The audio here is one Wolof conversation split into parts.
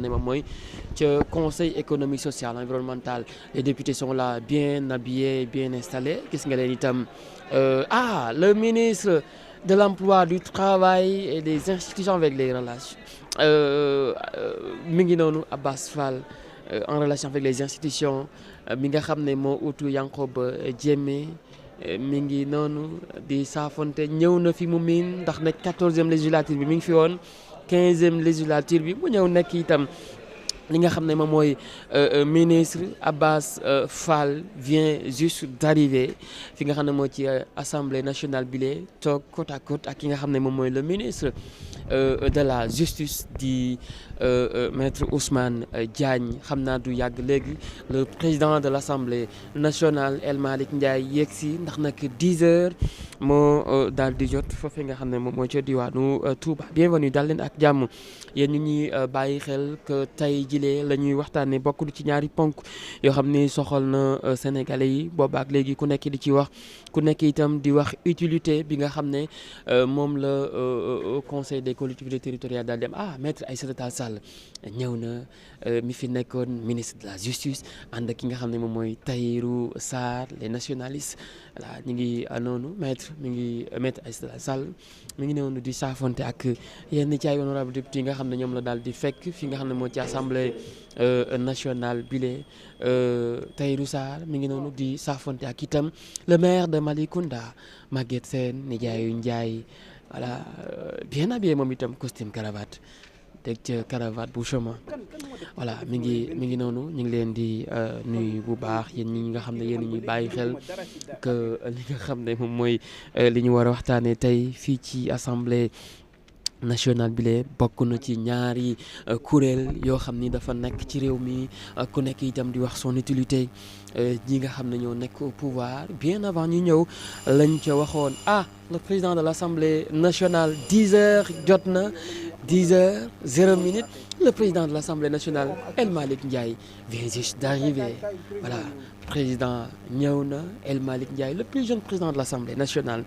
ne moom mooy ca conseil économique social environnemental. Les députés sont là bien habillés bien installés gis nga leen itam le ministre de l'emploi, du travail et des institutions avec les relations mi ngi noonu Abass Fall en relation avec les institutions mi nga xam ne moo utu Yankhoba Diémé mi ngi noonu di saafonte ñëw na fi mu miin ndax nag 14e législature bi mi ngi fi woon 15e législature bi mu ñëw nekk itam li nga xam ne moom mooy ministre Abass Fall vient juste d'arriver fi nga xam ne moo ci assemblée nationale bi lee toog côte à côte ak ki nga xam ne moom mooy le ministre de la justice di maître Ousmane Diagne xam naa du yàgg léegi le président de l'assemblée nationale El Malick Ndiaye yegg si ndax nag 10 heures moo daal di jot foofee nga xam ne moom mooy ca diwaanu Touba. Bienvenue daal leen ak jàmm yéen ñu ñuy bàyyi xel que tey jilee la ñuy waxtaanee bokk ci ñaari ponk yoo xam ni soxal na sénégalais yi boobaak léegi ku nekk di ci wax ku nekk itam di wax utilité bi nga xam ne moom la conseil des collectivités territoriales daal dem maître Aïssata Tall Sall ñëw na mi fi nekkoon ministre de la justice ànd ak ki nga xam ne moom mooy Tahirou Sarr les nationalistes voilà ñu ngi noonu maître Aïssata Tall Sall mi ngi noonu di saafonte ak yenn ci ay honorable député yi nga xam ne ñoom la daal di fekk fi nga xam ne moo ci assemblée nationale bile Tahirou Sarr mi ngi noonu di saafonte ak itam le maire de Malicounda Maguette Sène Nijaayu Ndiaye voilà bien habillé moom itam costume cravate teg ca cravate bu chemin voilà mi ngi noonu ñu ngi leen di nuyu bu baax yéen ñi nga xam ne yéen ñuy bàyyi xel que li nga xam ne moom mooy li ñu war a waxtaanee tey fii ci assemblée national bi lee bokk na ci ñaari kuréel yoo xam ni dafa nekk ci réew mi ku nekk itam di wax son utilité ñi nga xam ne ñoo nekk au pouvoir bien avant ñu ñëw lañ ca waxoon le président de l'Assemblée nationale 10 heures jot na 10 heures 0 minute le président de l'Assemblée nationale El Malick Ndiaye vient juste d'arriver voilà président ñëw na El Malick Ndiaye le plus jeune président de l'Assemblée nationale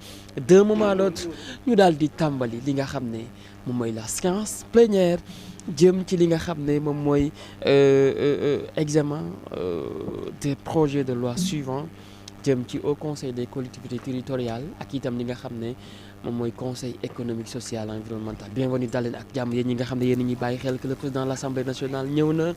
d'un moment à l'autre ñu daal di tàmbali li nga xam ne moom mooy la séance plénière jëm ci li nga xam ne moom mooy examen des projets de loi suivants jëm ci au conseil des collectivités territoriales ak itam li nga xam ne moom mooy conseil économique social environnemental. Bienvenue daal leen ak jàmm yéen ñi nga xam ne yéen ñuy bàyyi xel que le président de l'Assemblée nationale ñëw na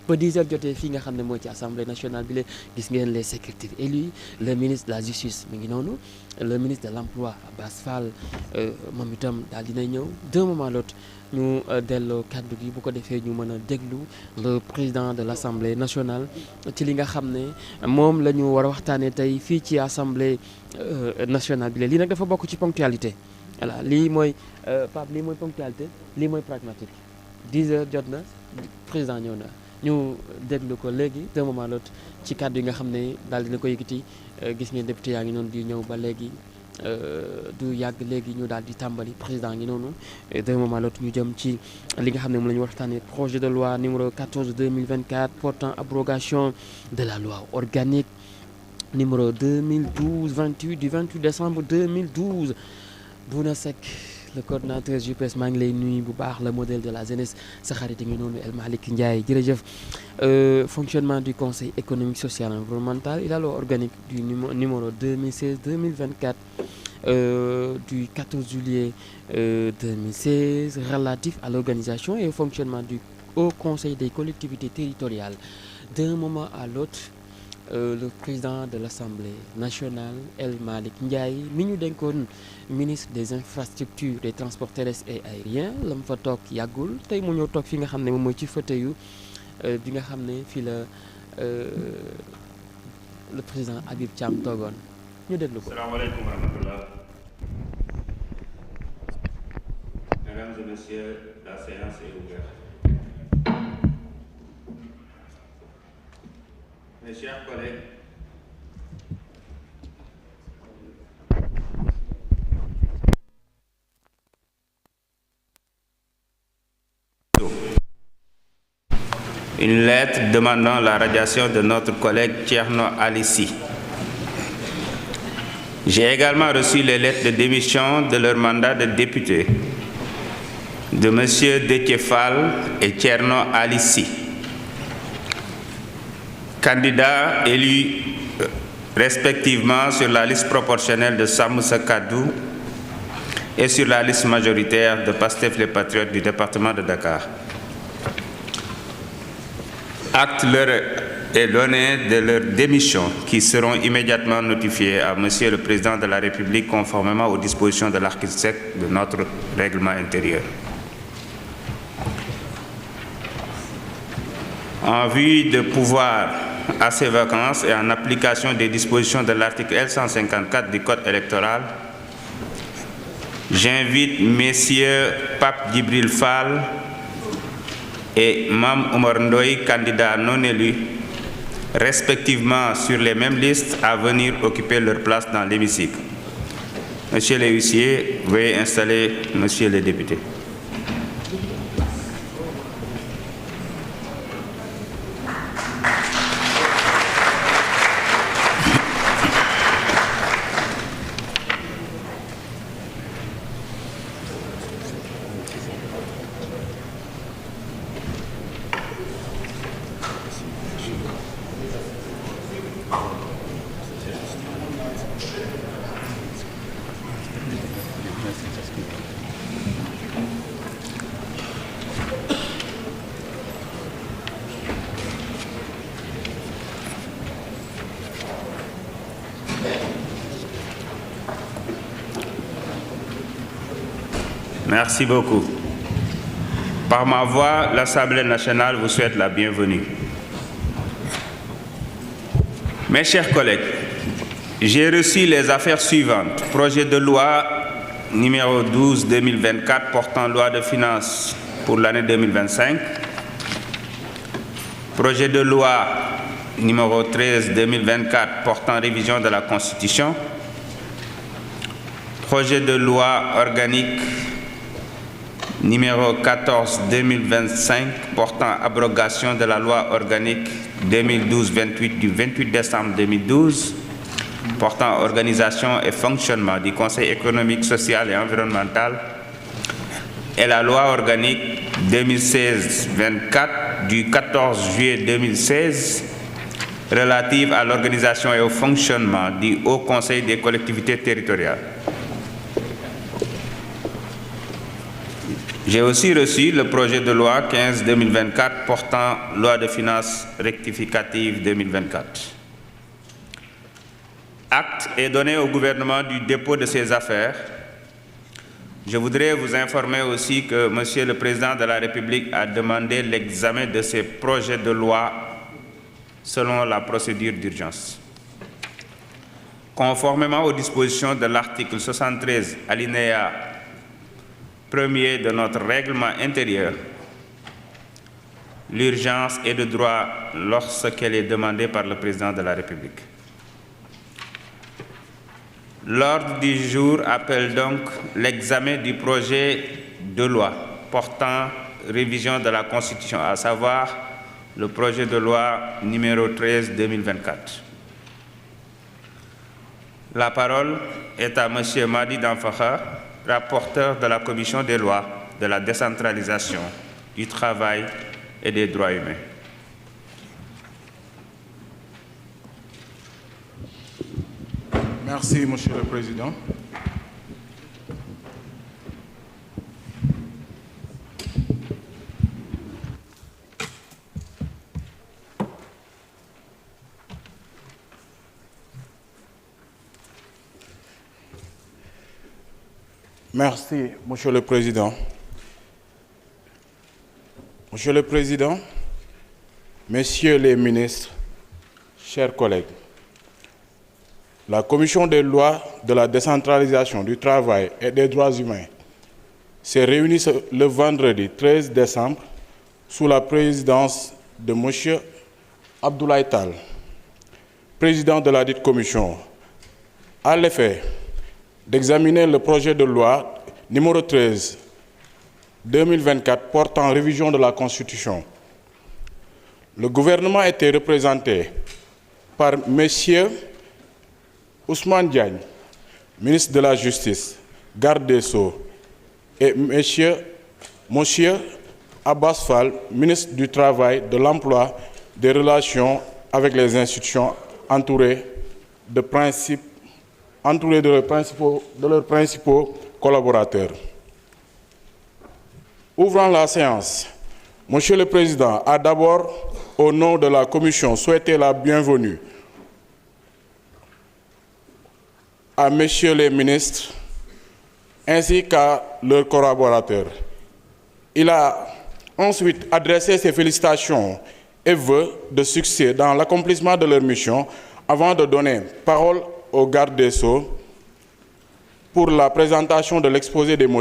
ba 10 heures jotee fii nga xam ne mooy ci assemblée nationale bi la gis ngeen les secrétaires élus le ministre de la justice mi ngi noonu le ministre de l'emploi Abass Fall moom itam daal dinay ñëw d'un moment à l'autre ñu delloo kaddu gi bu ko defee ñu mën a déglu le président de l'Assemblée nationale ci li nga xam ne moom la ñu war a waxtaanee tey fii ci assemblée nationale bi la lii nag dafa bokk ci ponctualité voilà lii mooy Pape lii mooy ponctualité lii mooy pragmatique 10 heures jot na président ñëw na ñu déglu ko léegi d'un moment à l'autre ci kaddu yi nga xam ne daal dina ko yëkkati gis ngeen député yaa ngi noonu di ñëw ba léegi du yàgg léegi ñu daal di tàmbali président ngi noonu d'un moment à l'autre ñu jëm ci li nga xam ne moom la ñu waxtaanee projet de loi numéro 14/2024 portant abrogation de la loi organique numéro 2012-28 du 28 décembre 2012 Bouna Seck le coordinateur JPS maa ngi lay nuyu bu baax le modèle de la jeunesse sa xarit ngi noonu El Malick Ndiaye jërëjëf fonctionnement du conseil économique social et environnemental et la loi organique du numéro 2016-2024 du 14 juillet 2016 relatif à l'organisation et au fonctionnement du Haut Conseil des collectivités territoriales. D'un moment à l'autre le président de l'Assemblée nationale El Malick Ndiaye mi ñu dénkoon ministre des infrastructures des transports terrestres et aériens la mu fa toog yàggul tey mu ñëw toog fi nga xam ne moom mooy ci fauteuil bi nga xam ne fii la le président Habib Thiam toogoon ñu déglu ko. Asalaamaaleykum wa rahmatullah. Mesdames et messieurs, la séance est ouverte. Mes chers collègues, une lettre demandant la radiation de notre collègue Thierno Alissi. J'ai également reçu les lettres de démission de leur mandat de député de M. Déthié Fall et Thierno Alissi, candidats élus respectivement sur la liste proportionnelle de Samoussa Kadou et sur la liste majoritaire de Pastef les Patriotes du département de Dakar. Acte leur est donné de leur démission qui seront immédiatement notifiées à Monsieur le Président de la République conformément aux dispositions de l'article 7 de notre règlement intérieur. En vue de pouvoir à ces vacances et en application des dispositions de l'article L154 du Code électoral, j'invite messieurs Pape Djibril Fall et Mam Oumar Ndoye, candidats non élus, respectivement sur les mêmes listes, à venir occuper leur place dans l'hémicycle. Monsieur les huissiers, veuillez installer monsieur le député. Merci beaucoup. Par ma voix, l'Assemblée nationale vous souhaite la bienvenue. Mes chers collègues, j'ai reçu les affaires suivantes. Projet de loi numéro 12-2024 portant loi de finances pour l'année 2025. Projet de loi numéro 13-2024 portant révision de la Constitution. Projet de loi organique numéro 14-2025 portant abrogation de la loi organique 2012-28 du 28 décembre 2012 portant organisation et fonctionnement du Conseil économique, social et environnemental et la loi organique 2016-24 du 14 juillet 2016 relative à l'organisation et au fonctionnement du Haut Conseil des collectivités territoriales. J'ai aussi reçu le projet de loi 15-2024 portant loi de finances rectificative 2024. Acte est donné au gouvernement du dépôt de ces affaires. Je voudrais vous informer aussi que Monsieur le Président de la République a demandé l'examen de ces projets de loi selon la procédure d'urgence. Conformément aux dispositions de l'article 73, alinéa 1er de notre règlement intérieur, l'urgence est de droit lorsqu'elle est demandée par le Président de la République. L'ordre du jour appelle donc l'examen du projet de loi portant révision de la Constitution, à savoir le projet de loi numéro 13-2024. La parole est à M. Madi Danfakha, rapporteur de la Commission des lois, de la décentralisation, du travail et des droits humains. Merci, Monsieur le Président. Merci, Monsieur le Président. Monsieur le Président, Messieurs les ministres, chers collègues, la Commission des lois, de la décentralisation, du travail et des droits humains s'est réunie le vendredi 13 décembre sous la présidence de M. Abdoulaye Tall, président de la dite commission, à l'effet d'examiner le projet de loi numéro 13-2024 portant révision de la Constitution. Le gouvernement était représenté par M. Ousmane Diagne, ministre de la Justice, garde des Sceaux, et M. Monsieur Abbas Fall, ministre du Travail, de l'Emploi, des Relations avec les institutions, entouré de leurs principaux collaborateurs. Ouvrant la séance, Monsieur le Président a d'abord, au nom de la Commission, souhaité la bienvenue à Messieurs les ministres ainsi qu'à leurs collaborateurs. Il a ensuite adressé ses félicitations et vœux de succès dans l'accomplissement de leur mission avant de donner parole au garde des Sceaux pour la présentation de l'exposé des motifs